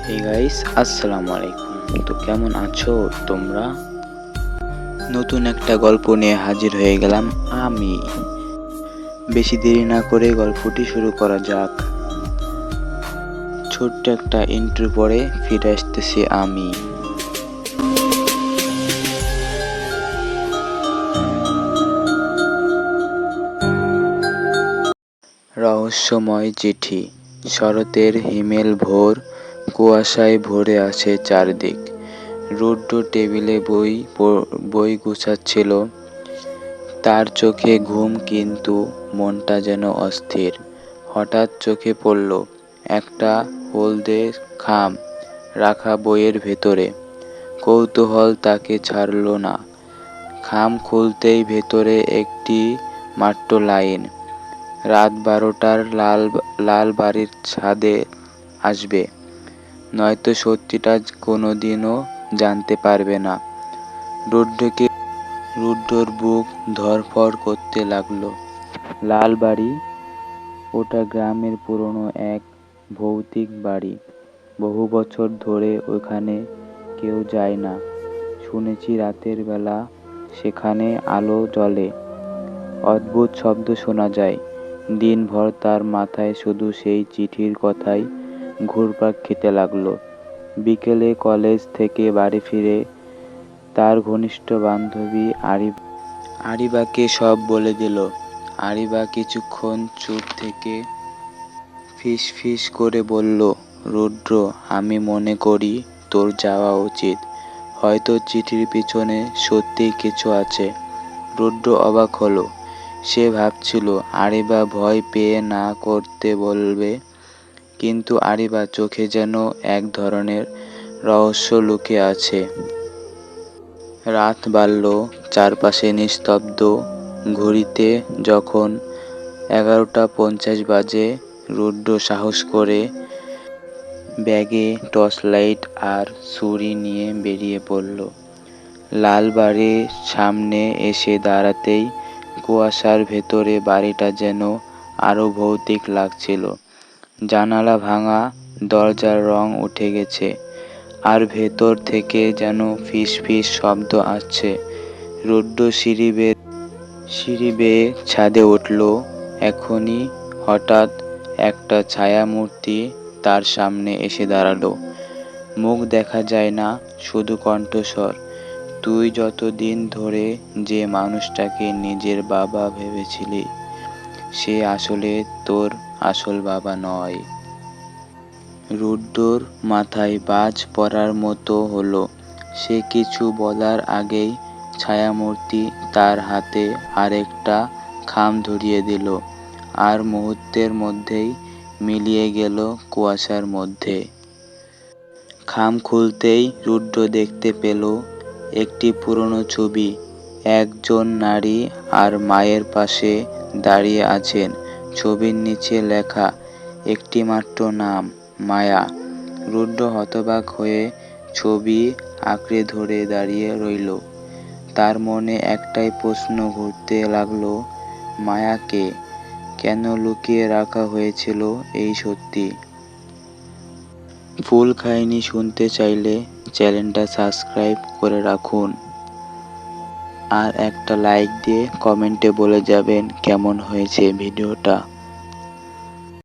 Hey guys, আসসালামু আলাইকুম। তো কেমন আছো তোমরা? নতুন একটা গল্প নিয়ে হাজির হয়ে গেলাম আমি। বেশি দেরি না করে গল্পটি শুরু করা যাক। ছোট্ট একটা ইন্ট্রো পরে ফিরে আসতেছি আমি। রহস্যময় চিঠি। শরতের হিমেল ভোর, কুয়াশায় ভরে আছে চারদিক। রুদ্র টেবিলে বই গুছাচ্ছিল। তার চোখে ঘুম, কিন্তু মনটা যেন অস্থির। হঠাৎ চোখে পড়ল একটা হলদে খাম রাখা বইয়ের ভেতরে। কৌতূহল তাকে ছাড়ল না। খাম খুলতেই ভেতরে একটি মাত্র লাইন: রাত 12টার লাল বাড়ির ছাদে আসবে, নয়তো সত্যিটা কোনোদিনও জানতে পারবে না। রুদ্রর বুক ধড়ফড় করতে লাগলো। লাল বাড়ি, ওটা গ্রামের পুরনো এক ভৌতিক বাড়ি। বহু বছর ধরে ওখানে কেউ যায় না। শুনেছি রাতের বেলা সেখানে আলো জ্বলে, অদ্ভুত শব্দ শোনা যায়। দিনভর তার মাথায় শুধু সেই চিঠির কথাই ঘুরপাক খেতে লাগলো। বিকেলে কলেজ থেকে বাড়ি ফিরে তার ঘনিষ্ঠ বান্ধবী আরিবাকে সব বলে দিল। আরিবা কিছুক্ষণ চুপ থেকে ফিস ফিস করে বলল, রুদ্র, আমি মনে করি তোর যাওয়া উচিত। হয়তো চিঠির পিছনে সত্যিই কিছু আছে। রুদ্র অবাক হলো। সে ভাবছিল আরিবা ভয় পেয়ে না করতে বলবে, কিন্তু আরিবার চোখে যেন এক ধরনের রহস্য লুকিয়ে আছে। রাত বাড়ল, চারপাশে নিস্তব্ধ। ঘড়িতে যখন 11:50 বাজে, রুদ্র সাহস করে ব্যাগে টর্চলাইট আর ছুরি নিয়ে বেরিয়ে পড়ল। লাল বাড়ির সামনে এসে দাঁড়াতেই কুয়াশার ভেতরে বাড়িটা যেন আরো ভৌতিক লাগছিল। জানালা ভাঙা, দরজার রং উঠে গেছে, আর ভেতর থেকে যেন ফিস ফিস শব্দ আসছে। রুদ্র সিঁড়ি বেয়ে ছাদে উঠল। এখনই হঠাৎ একটা ছায়া মূর্তি তার সামনে এসে দাঁড়ালো। মুখ দেখা যায় না, শুধু কণ্ঠস্বর। তুই যতদিন ধরে যে মানুষটাকে নিজের বাবা ভেবেছিলি, সে আসলে তোর আসল বাবা নয়। রুদ্রর মাথায় বাজ পড়ার মতো হলো। সে কিছু বলার আগেই ছায়ামূর্তি তার হাতে আরেকটা খাম ধরিয়ে দিল, আর মুহূর্তের মধ্যেই মিলিয়ে গেল কুয়াশার মধ্যে। খাম খুলতেই রুদ্র দেখতে পেল একটি পুরনো ছবি। একজন নারী আর মায়ের পাশে দাঁড়িয়ে আছেন। ছবির নিচে লেখা একটি মাত্র নাম, মায়া। রুদ্র হতবাক হয়ে ছবি আঁকড়ে ধরে দাঁড়িয়ে রইল। তার মনে একটাই প্রশ্ন ঘুরতে লাগলো, মায়াকে কেন লুকিয়ে রাখা হয়েছিল এই সত্যি? ফুল কাহিনী শুনতে চাইলে চ্যানেলটা সাবস্ক্রাইব করে রাখুন, আর একটা লাইক দিয়ে কমেন্টে বলে যাবেন কেমন হয়েছে ভিডিওটা।